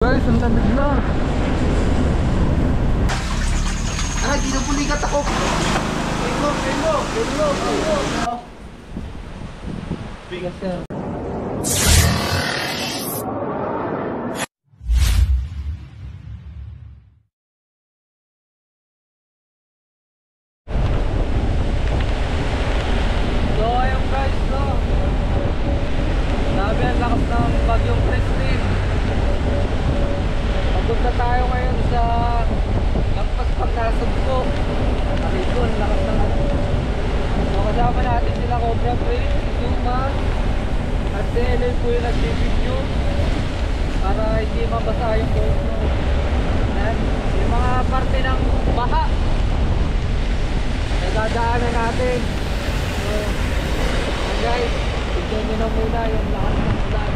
Guys, ang lamig na. Aray, ginupulikat ako. Hello. Bigas yan. So ayun guys, no, sabi ang lakas ng bagyong Christine. Papunta tayo ngayon sa Lampas Pagkasugpo. Nakito ang lakas ng so kasama natin sila Cobra Prince, si Zuma at si Ellen po yung nagbibidyo para hindi mabasa yung GoPro. Ayan, yung mga parte ng baha nadadaanan natin. So guys, tignan nyo na muna yung lakas ng ulan.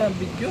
Ayan, video.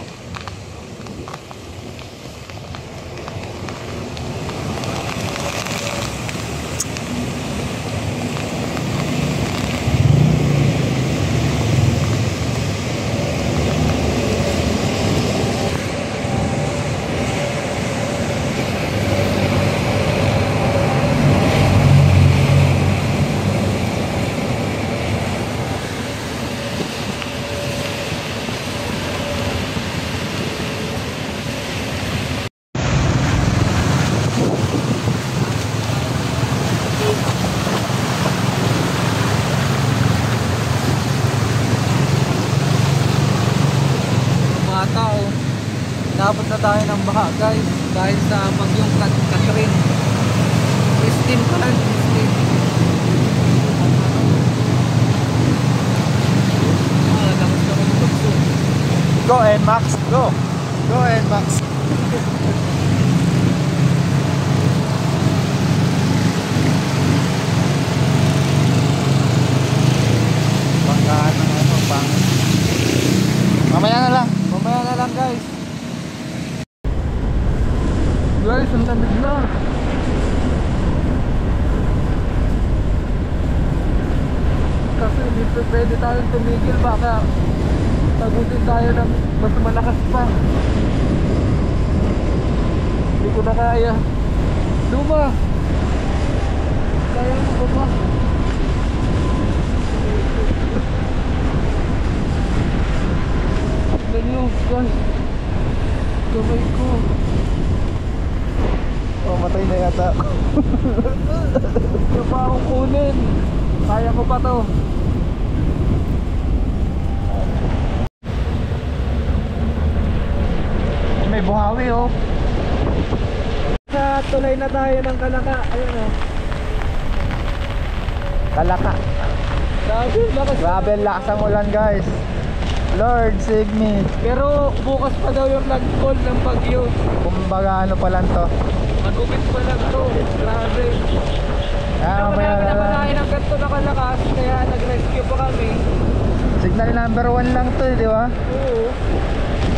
Inabot na tayo ng baha guys dahil sa bagyong Catherine. Christine pa lang, Christine. Lakas ka mag-tugso. Go and Max, go and Max. Banggaan na nga itong pangit. Mamaya na lang guys. Guys, ang lamig na. Kasi hindi pwede tayong tumigil, baka tagutin tayo ng mas malakas pa. Hindi ko na kaya. Luma, kaya mo ba? Tignan nyo guys, kamay ko. Oh, matay na yata. Ito pa akong kunin. Kaya ko pa to. May buhawi oh. Sa tulay na tayo ng Kalaka. Ayun oh. Kalaka. Grabe lakas ang ulan guys. Lord save me. Pero bukas pa daw yung landfall ng bagyo. Kumbaga ano pa lang to. Magupit pa lang to. Grabe. Mamaya na lang. Naman ng ganito na kalakas, kaya nag-rescue pa kami. Signal number 1 lang to, di ba? Oo.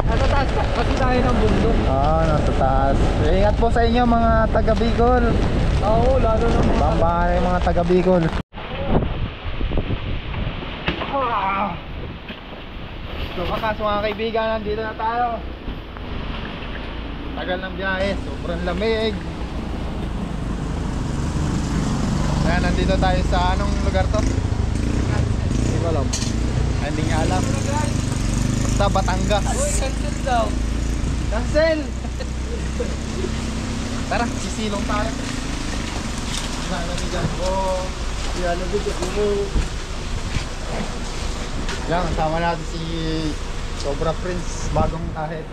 Nasa taas kasi tayo ng bundok. Nasa taas. Ingat po sa inyo mga taga Bicol. Oo, lalo na mga Bambahan yung mga taga Bicol. So kakas mga kaibigan, nandito na tayo. Tagal ng biyahe, sobrang lamig. Kaya nandito tayo sa anong lugar to? Hindi ko alam. Hindi nga alam. Basta Batangas. uy, cancel daw. Cancel! Tara, sisilong tayo. Nalamigan ko. Nalamigan ko. Yan, kasama natin si Cobra Prince, bagong kahit.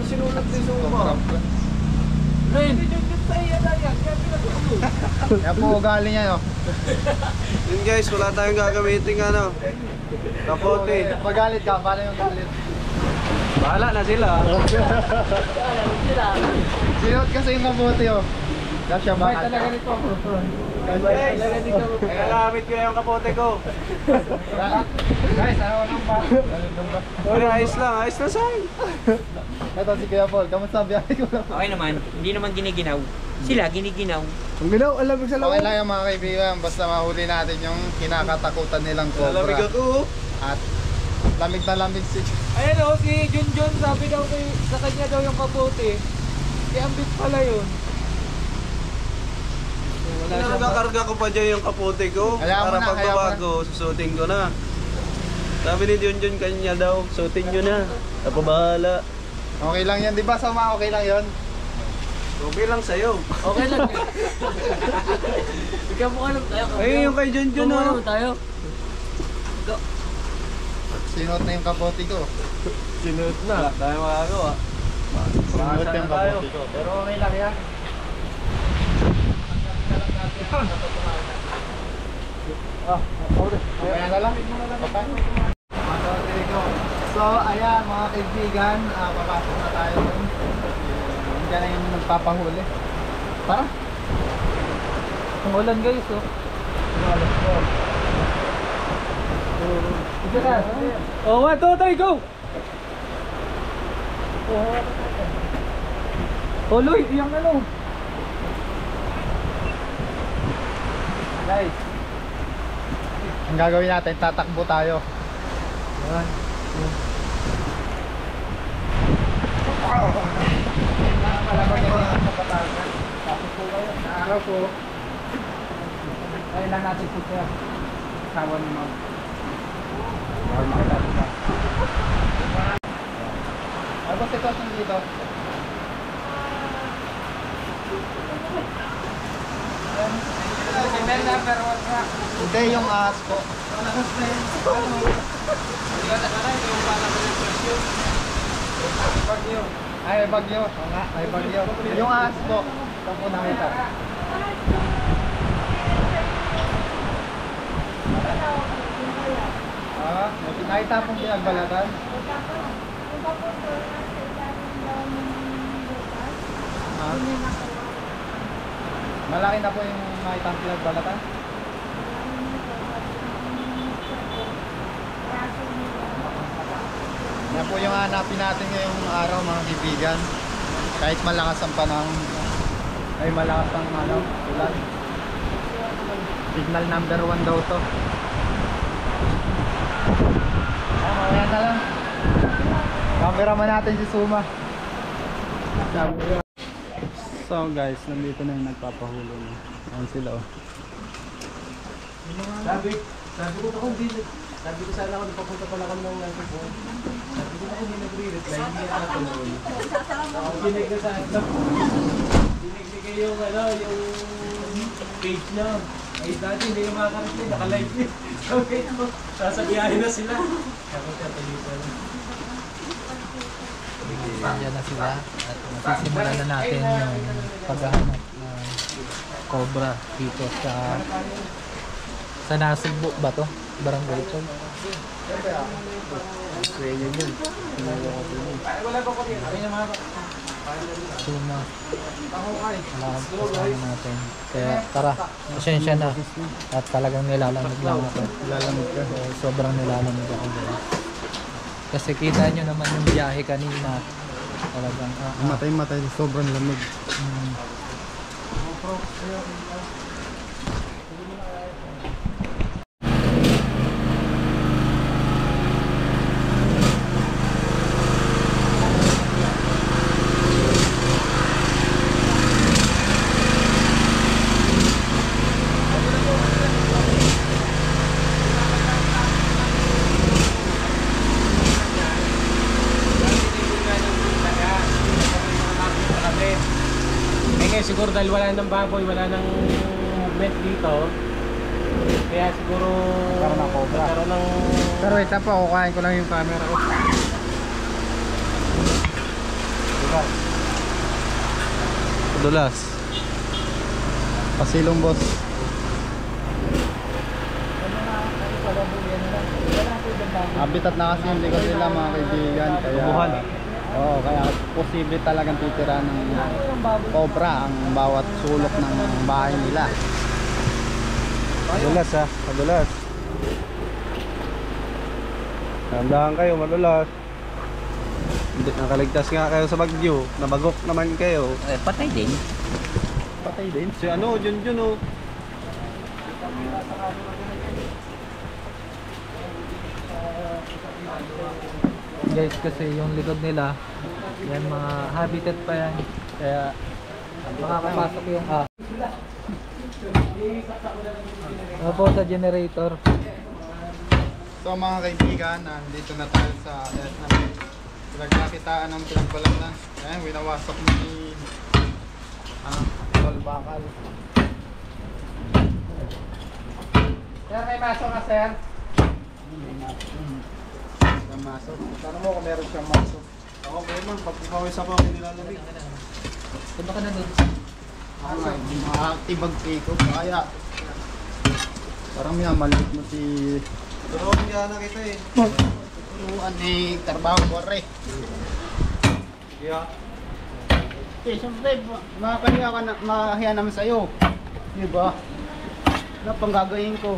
Sinulat din sa Cobra Prince. Rain! Sa iya na yan, kaya pinag-ulo. Kaya po ugali niya, no? Yun guys, wala tayong gagamitin ano. Kapote. Magalit ka, paano yung galit? Bahala na sila. Sinot kasi yung kamote, oh. Kasya ba? Bait talaga nito. Guys, nagagamit ko na yung kapote ko. Guys, ayaw ng ba? Pero ayos lang sa akin. Ito si Kuya Paul, kamusta ang biyahe ko lang? Okay naman, hindi naman giniginaw. Sila giniginaw. Ang ginaw, alam mo sa Okay lang yung mga kaibigan, basta mahuli natin yung kinakatakutan nilang Lalamig cobra. ako. At lamig na lamig si... Ayan o, si Junjun sabi daw sa kanya daw yung kapote. Kaya ambit pala yun. Wala siya ba? Nakakarga ko pa dyan yung kapote ko. Hayaan mo Para na, pag hayaan mo bawago, susutin ko na. Sabi ni Junjun kanya daw, sutin nyo na. Ako bahala. Okay lang yan, di ba Sama? Okay lang yun? Okay lang sa'yo. Okay lang. Bigyan mo alam tayo. Ayun yung kay Junjun Alam oh. tayo. Sinuot na yung kapote ko. Sinuot na. Wala tayo makagawa. Sinuot yung kapote ko. Pero okay lang yan. Kaya na lang. So, ayan mga kaibigan, papasok na tayo dun. Diyan na yung nagpapahuli. Tara. Ang ulan guys oh. Oh, 1, 2, 3, go! Oh, Loy, iyang ano? Guys, Ang gagawin natin, tatakbo tayo. yan. Araw po. Ayun lang natin po siya. Kawan ni Ma'am. Ano ba sitwasyon dito? Signal number 1 nga. Hindi, yung ahas po. Bagyo. Ay, bagyo. Oo nga, ay bagyo. Yung ahas po. Saan po nakita? Nakita pong pinagbalatan? Malaki na po yung nakita ang pinagbalatan? Yan po yung hanapin natin ngayong araw mga kaibigan. Kahit malakas ang panahon ay malakas ang ulan. Signal number 1 daw to. Ayan na lang. Cameraman natin si Suma. So guys, nandito na yung nagpapahuli na. Ayan sila oh. Sabi ko sana ako napapunta pala kami ng natin po. Sabi ko na kung hindi nagre-reply, hindi na ako noon. Dinig na sa akin. Dinig yung page na. Ay dati hindi yung makakarating, naka-live niya. Sabi ko, sasabihahin na sila. Sabi ko, Yan na sila at masisimulan na natin yung paghahanap ng cobra dito sa Nasugbo ba to? Barangay ito. Suma. Alam ko natin. Kaya tara, pasensya na. At talagang nilalamig lang ako. Lalamig ka. Sobrang nilalamig ako. Kasi kita nyo naman yung biyahe kanina. Talagang Matay-matay, sobrang lamig. Siguro dahil wala nang baboy, wala nang movement dito. Kaya siguro nagkaroon ng Pero ito pa, kukain ko lang yung camera ko. Dulas. Pasilong boss. Habitat na kasi yung likod nila mga kaibigan. Kaya Bubuhan. Oo, kaya posible talagang titira ng cobra ang bawat sulok ng bahay nila. Madulas ha, madulas. Tandaan kayo, madulas. Hindi, nakaligtas nga kayo sa bagyo. Nabagok naman kayo. Eh, patay din. Patay din. Si ano, Junjun oh. Guys, kasi yung likod nila, yan mga habitat pa yan. Kaya makakapasok yung ano po sa generator. So mga kaibigan, nandito na tayo sa pinagkakitaan ng pinagbalan. Ayan, winawasak ni Tol Bakal. Sir, may maso ka, sir? May maso. Sana mo kung meron siyang maso. Ako kayo man, pagkakawis ako, nilalamig. Punta ka na doon. Hindi makakatibag ko. Kaya parang minamaliit mo si Pero hindi na kita eh. Turuan ni Trabaho Borre. Kaya, Eh, siyempre, makahiya ka na, makahiya naman sa'yo. Di ba? Ano pang gagawin ko?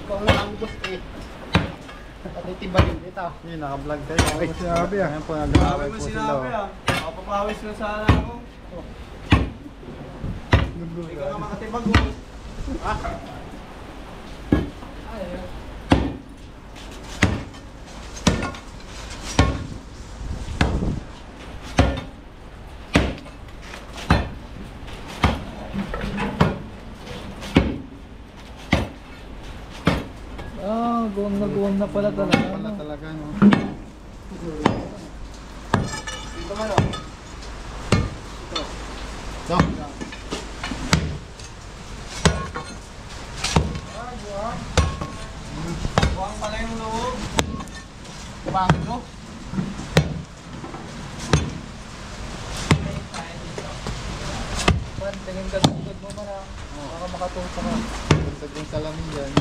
Ikaw na ang gusto eh. Patitibagin dito. yun, naka-vlog kayo. Ay, sinabi ah. Ayan po, Grabe nag-aaway mo po sila. sinabi ah. Papapawis na sana ako. Hindi ka na makatibag oh. Guwang na pala talaga. Wala talaga, no? Dito man oh. So, Buwang pala yung loob. bago. Man, tingin ka sa likod mo man ah. Baka makatusa ka. Basta yung salamin dyan.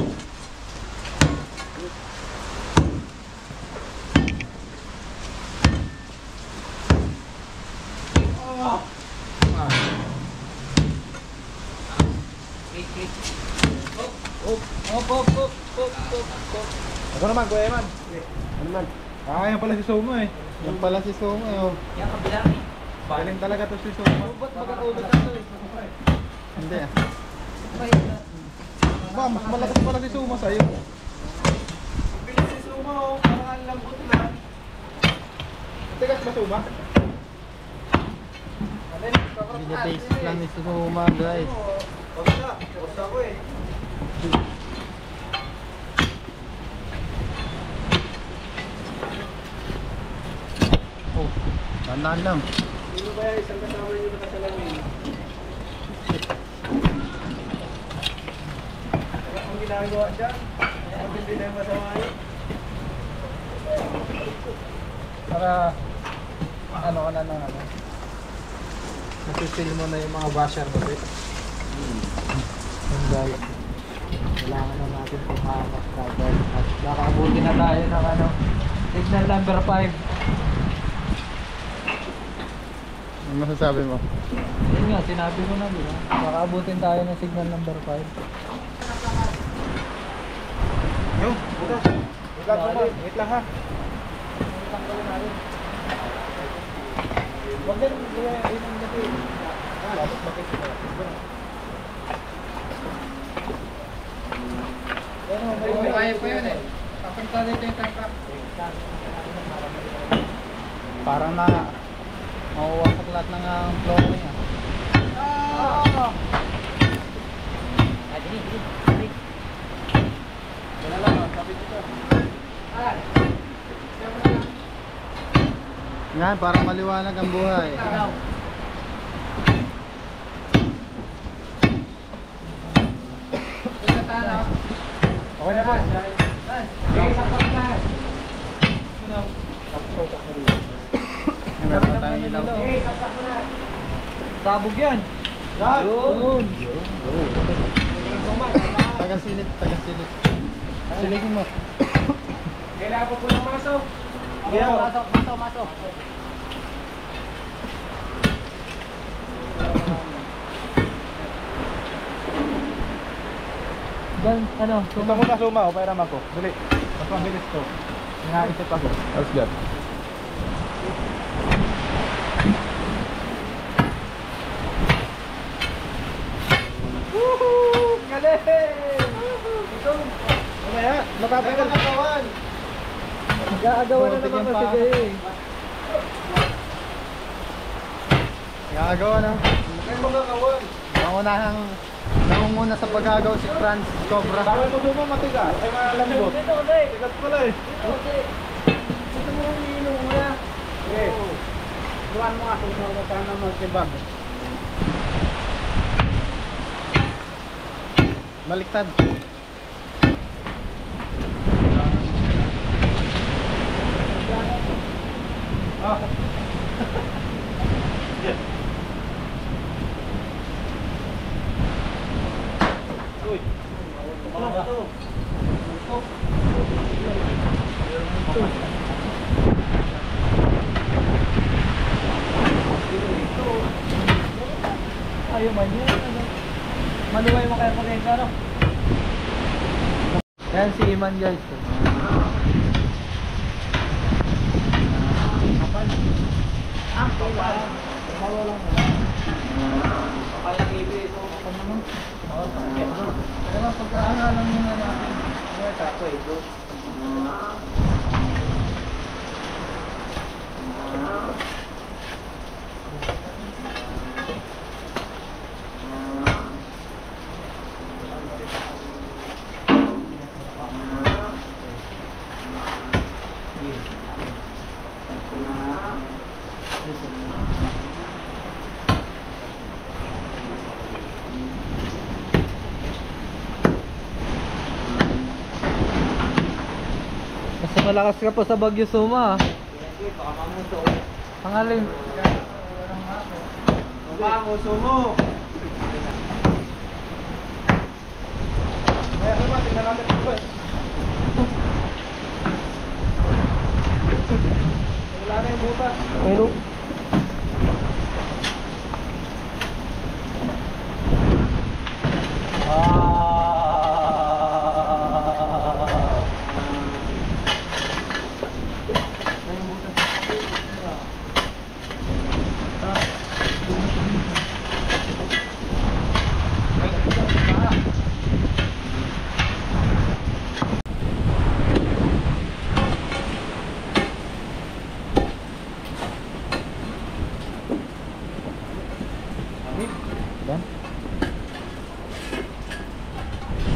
Ako naman, Kuya Eman. Ano man? Yan pala si Soma eh. Yan pala si Soma, oh. Yan kabila eh. Galing talaga to si Soma. Ba't magkatulad ka to eh? Hindi ah. Ba, mas malakas pala si Soma sa'yo. Bilis si Soma oh, parang ang lambot lang. Tigas ba Soma? Hindi niya basic lang ni Soma, guys. Basta, basta ko eh. Oh, tandaan lang. Sino kaya isang kasama nyo nakasalamin? Wala akong ginagawa dyan. Kaya hindi na yung masama yun. Para ano ka na ng ano. Nasisil mo na yung mga washer mo eh. Yung guys. Kailangan na natin pumakas kagad. At nakaabuti na tayo ng ano. Signal number 5. Ano masasabi mo? Yun nga, sinabi ko na din. Makaabutin tayo ng signal number 5. Yo, bukas. Wait lang naman. Wait lang ha. Huwag yan. Yun ang gabi. Dapat bakit ito. Kaya pa yun eh. Papunta dito yung tanka. Parang na mawawasak lahat ng flooring ah. Wala lang. Kapit ito. Yan, parang maliwanag ang buhay. Okay na ba? Meron na tayong ilaw. Sabog yan. Yun! Taga-silip, taga-silip. Silipin mo. Kailangan po ng maso. Masok. Dan, ano? Punta ko na suma o pairam ako. Dali. Mas mabilis to. Naisip ako. Let's go. Woohoo! Galing! Mamaya, makapagod na kawan. Gaagawa na naman kasi kayo eh. Gagawa na. Kaya mga kawan. Nangunguna sa paggagaw si Franz Cobra. Bawal mo doon matigas. Ay malambot. Dito, ulit. Tigas pala eh. Ito mo yung ininom mo na. Okay. Duwan mo nga kung saan na magtibag. Baliktad. Ah. Uy. Ayaw man yan. Ano? Maluway mo kaya kuryente, ano? Yan si Iman guys. Kaya pagkaalam muna natin. Tako ito. Mas malakas ka pa sa Bagyo Suma. Pangalim. Bango sumo. Kaya naman tingnan natin ito eh. Wala na yung butas. Pero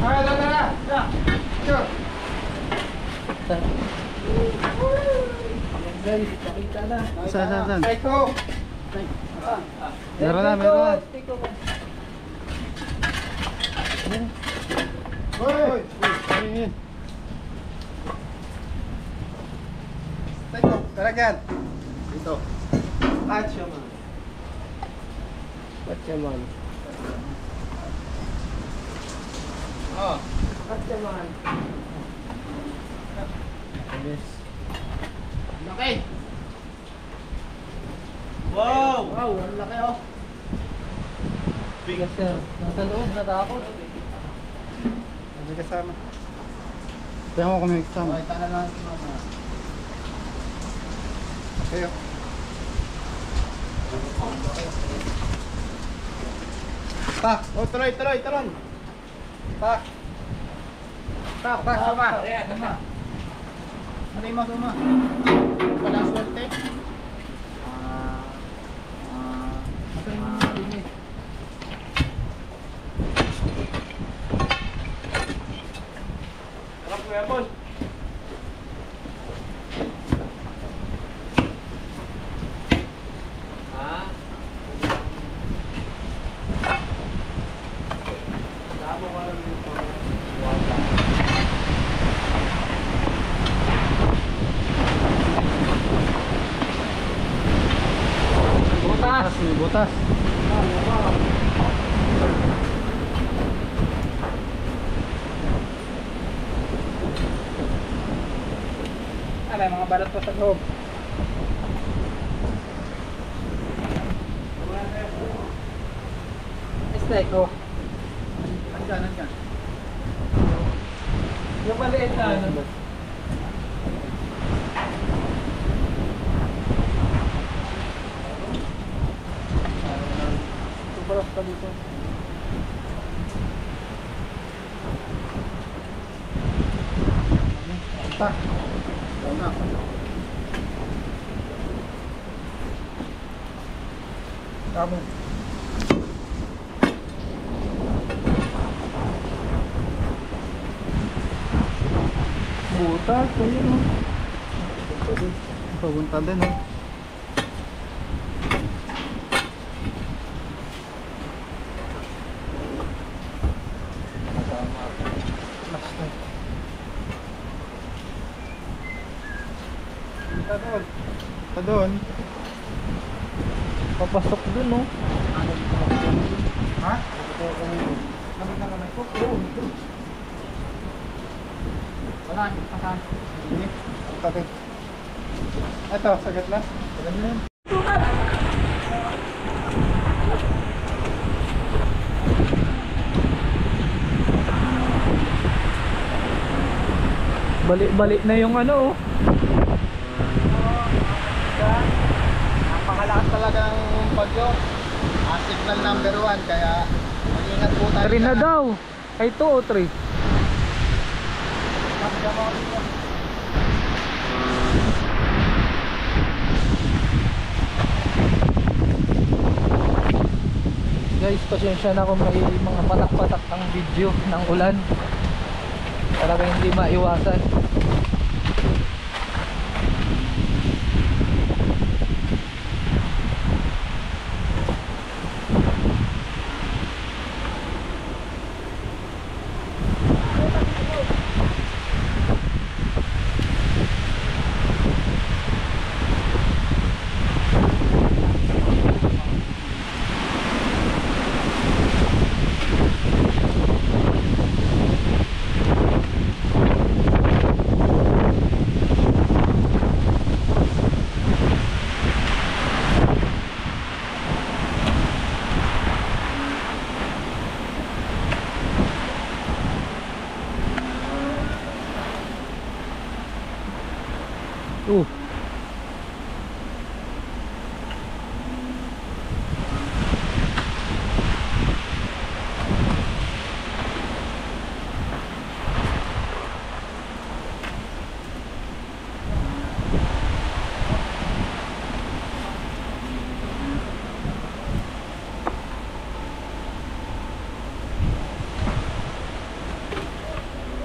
Ah, dala. Sure. guys, pakita na. Saan? Psycho. Meron na. Hoy. Psycho. Talagan. Dito. Action man. Batyaman. Oh. Batyaman. Laki. Wow. Wow, ang laki oh. Bigas yan. Nasa loob, natakot. Hindi kasama. Kaya mo kami kasama. Okay, tala lang si mama. Kayo. Tak. Oh, tuloy. Tak. Tak, suma. Ano yung suma? Wala swerte. Harap ko yan, boss. May butas. may mga balot pa sa loob. Steak, oh. Andyan. Yung maliit na ano. Tubalas ka dito. Ta. Tama. Tama. Butas, kayo no? Papunta din oh. Ito doon. Papasok dun no? Ha? Lamig na kamay ko. Wala, saan? Hindi. Tabi. Ito, sagat na. Sagat na yun. Balik-balik na yung ano oh. Napakalakas talaga ng bagyo. Signal number 1 kaya mag-ingat po tayo. 3 na daw. Ay 2 o 3? Guys, pasensya na kung may mga patak-patak ang video ng ulan. Talaga hindi maiwasan.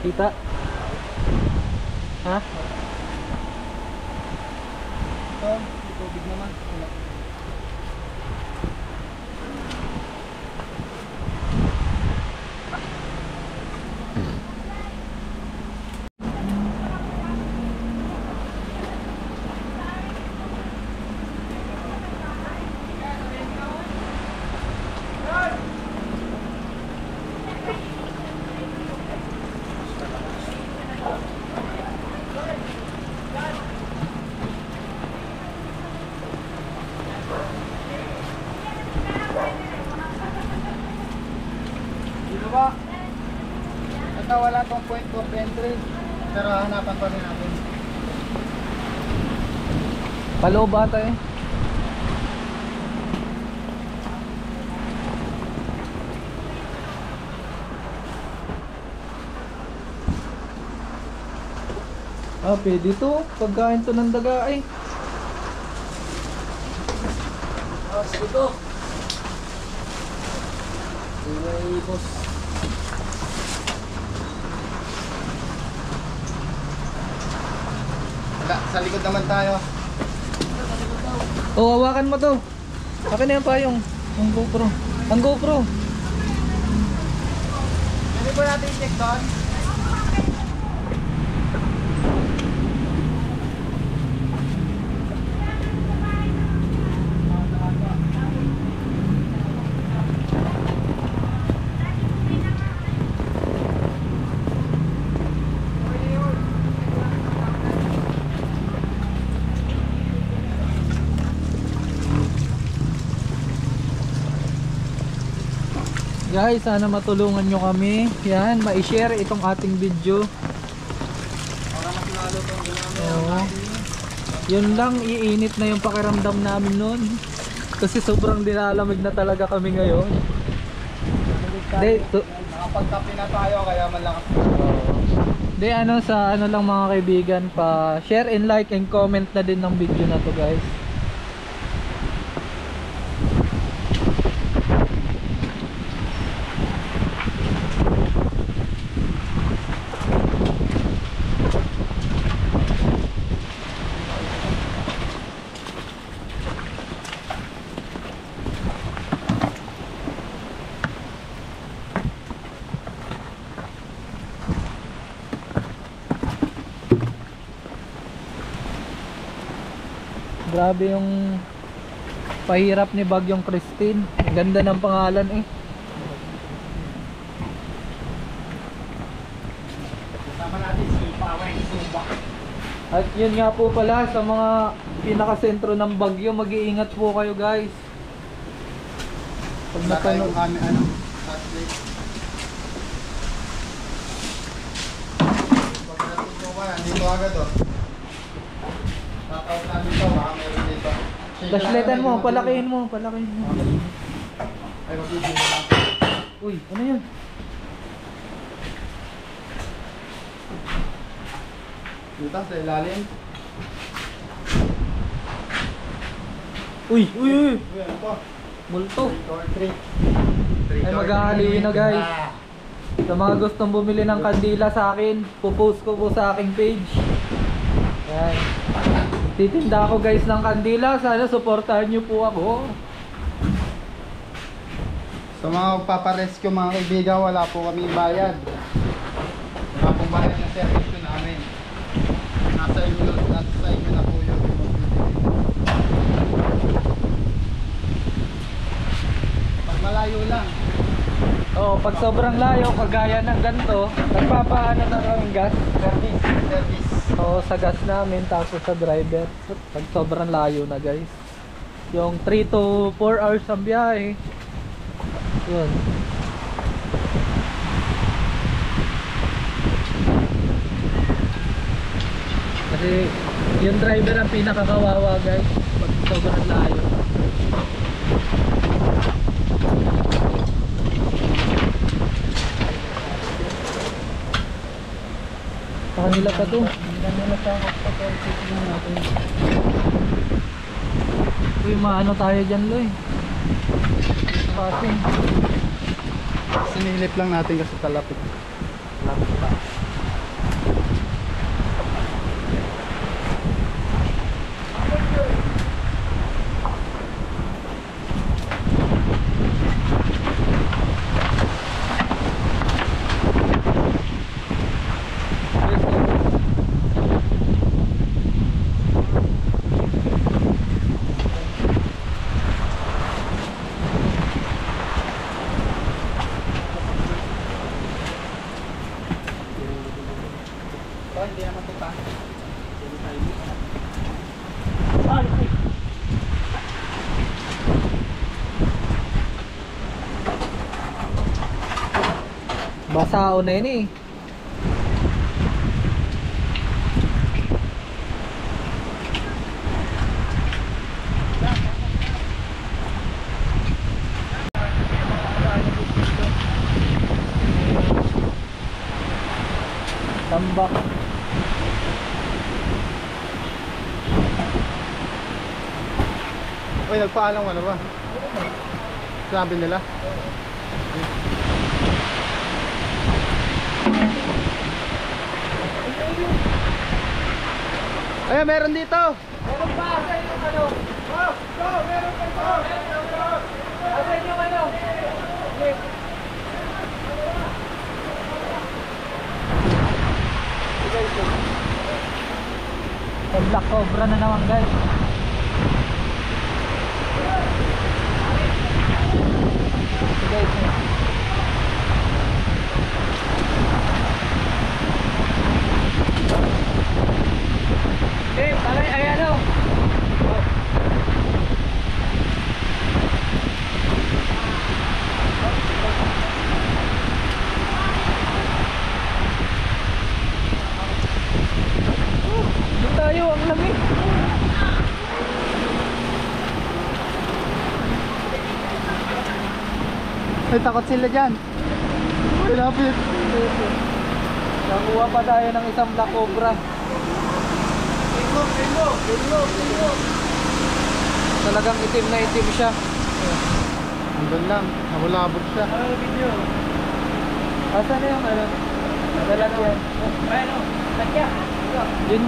Kita? Ha? Ito, tubig naman. Ba? Ito wala tong point of entry pero hanapan pa rin natin. Paloob bata eh. Ah, pwede to. Pagkain to ng daga eh. Ah, sige to. Ay, boss. Sa likod naman tayo. Oh, hawakan mo to. Akin na yung payong. Ang GoPro. Ang GoPro. Pwede po natin i-check doon. Guys, sana matulungan nyo kami. Yan, ma-share itong ating video. Para mas lalo itong Oo. Yun lang, iinit na yung pakiramdam namin nun. Kasi sobrang nilalamig na talaga kami ngayon. Nakapagkape na tayo kaya malakas. Di ano, sa ano lang mga kaibigan, pa share and like and comment na din ng video na to guys. Grabe yung pahirap ni Bagyong Christine. Ang ganda ng pangalan eh. Kasama natin si Paweng Suba. At yun nga po pala, sa mga pinakasentro ng Bagyo, mag-iingat po kayo guys. Pag Saka napanood, yung kami hot plate. Pag natuturo ka yan, dito agad oh. Tataw namin ito, baka meron dito. flashlightan mo, palakihin mo, palakihin mo. Ay, mabibigyan lang. Uy, ano yun? Dito sa ilalim. Uy, uy, uy! Uy, ano po? Multo. 3 Ay, maghahaliin na guys. Sa mga gustong bumili ng kandila sa akin, pupost ko po sa aking page. Ayan. Titinda ako guys ng kandila. Sana supportahan nyo po ako. Sa mga magpaparescue mga kaibigan, wala po kami bayad. Wala pong bayad ng servisyo namin. Nasa inyo na po yun. Pag malayo lang. Oh, pag sobrang layo, kagaya ng ganito, nagpapaano na kaming gas. Service. Oo, sa gas namin, tapos sa driver. Pag sobrang layo na guys. Yung 3 to 4 hours ang biyahe. Yun. Kasi yung driver ang pinakakawawa guys. Pag sobrang layo. Sa kanila pa to. Uy, maano tayo dyan, Loy? Passing. Sinilip lang natin kasi talapit. Lapit pa. Hindi naman ito pa. Basao na yun eh. Tambak. Uy, nagpaalam ano ba? Sabi nila. Ay, meron dito. Meron pa sa yung ano? Meron pa ito. Asa yung ano? Black Cobra na naman guys. Guys, ay ano? Ay, takot sila dyan. Uy, lapit. Nakuha pa tayo ng isang black cobra. Talagang itim na itim siya. Andun lang, nabulabog siya. Asan na yung ano? Lalagyan.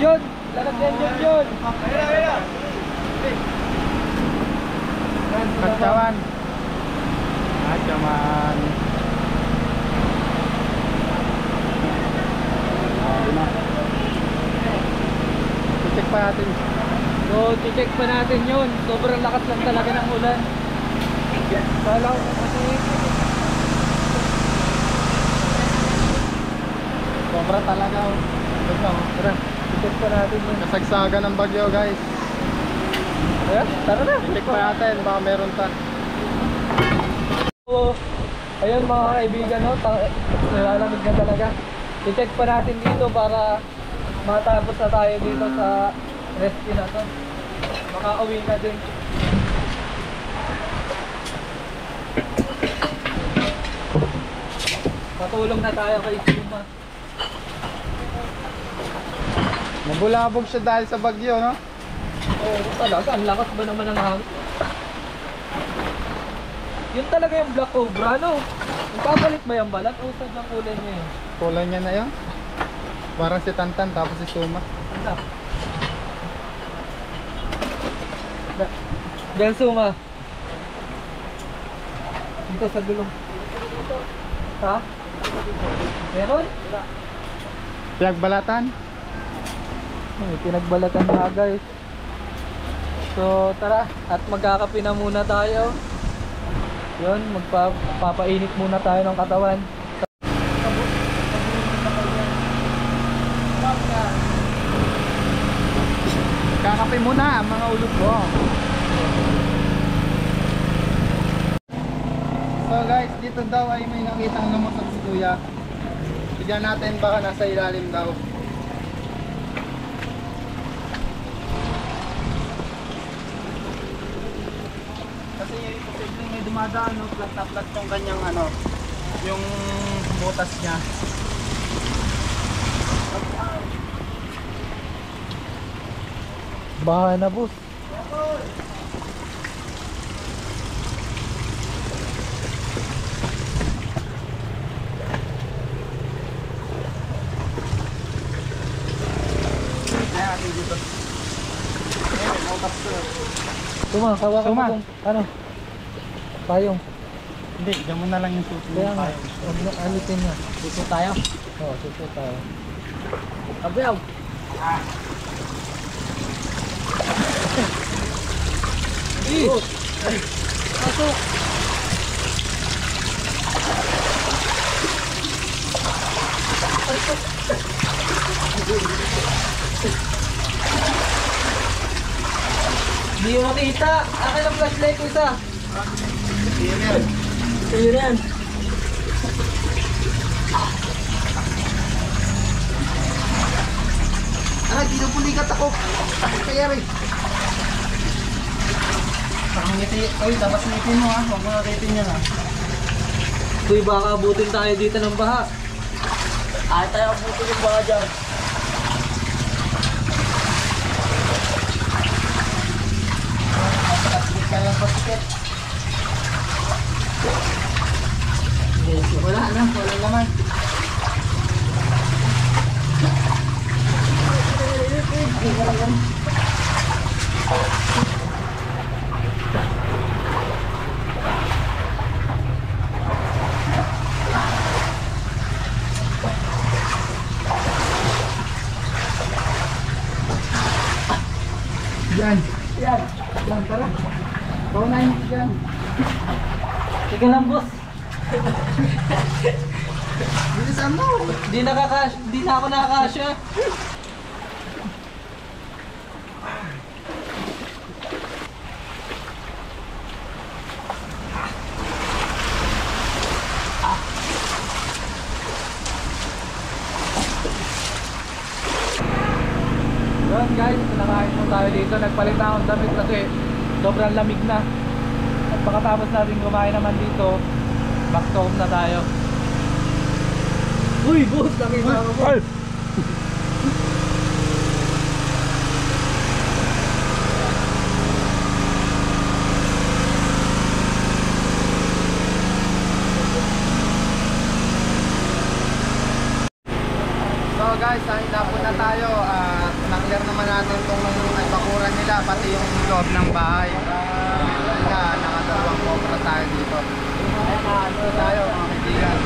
Yun. Lalagyan yun. Katsawan. Katsawan. Check pa natin. So, check pa natin yun. Sobrang lakas lang talaga ng ulan. Kala ko kasi Sobra talaga. tara, check pa natin yun. Kasagsaga ng bagyo, guys. Ayan, tara na. Check pa natin, baka meron pa. So, ayun mga kaibigan, no? Nilalamig na talaga. I-check pa natin dito para matapos na tayo dito sa rescue na to. Makauwi na din. Patulong na tayo kay Suma. Nabulabog siya dahil sa bagyo, no? Oo, talaga. Ang lakas ba naman ng hangin? Yun talaga yung black cobra, no? Magpapalit ba yung balat o sadyang kulay niya yun? Kulay niya na yun. Parang si Tantan tapos si Suma. Ano? Diyan Suma. Dito sa gulong. Ha? Meron? Pinagbalatan. Ay, pinagbalatan na guys. So tara, at magkakape na muna tayo. Yun, magpapainit muna tayo ng katawan. Kakape muna ang mga ulog ko. So guys, dito daw ay may nakitang lumusot si Kuya. Tignan natin baka nasa ilalim daw. Kasi posibleng may dumadaan, no? Flat na flat tong kanyang ano, yung butas niya. Baha na boss. Kaya natin dito. Ayun, may butas to. Suma, hawakan Suma. mo kung ano. Payong. Hindi, dyan mo na lang yung susunod Kaya nga, tayo. huwag na alitin niya. Suso tayo? Oo, suso tayo. Abyaw! Pasok! Hindi mo makita! Akin ang flashlight ko isa! Ayun yan! Dito pulikat ako. Kaya rin. Ngiti. Oy, dapat ngipin mo ha. Huwag mo nakitin yan ha. Uy, baka abutin tayo dito ng baha. Ay, tayo abutin yung baha dyan. Mapakaslit ka lang pasikit. Yes, wala na. Wala naman. Yan. Yan. Yan, tara. Paunahin mo dyan. Sige lang, boss. Bilisan mo. Di na ako nakakasya. Yun guys, nakain mo tayo dito. Nagpalit na akong damit kasi sobrang lamig na. At pagkatapos natin kumain naman dito, Back to home na tayo. Uy, boss, nakita mo po. So guys, hahina po na tayo. Na-clear naman natin itong bakuran nila, pati yung loob ng bahay. Nakadalawang cobra tayo dito. Ano tayo mga kaibigan.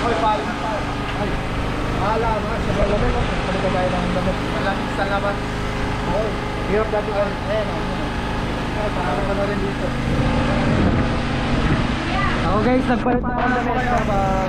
Hoy, pala. Ay, mahala mga sa lamig. Palika tayo ng lamig. Malamig sa labas. Ay, hirap dati ka. Ayan, ay, parang ka na rin dito. Ako guys, nagpalit na ako ng lamig.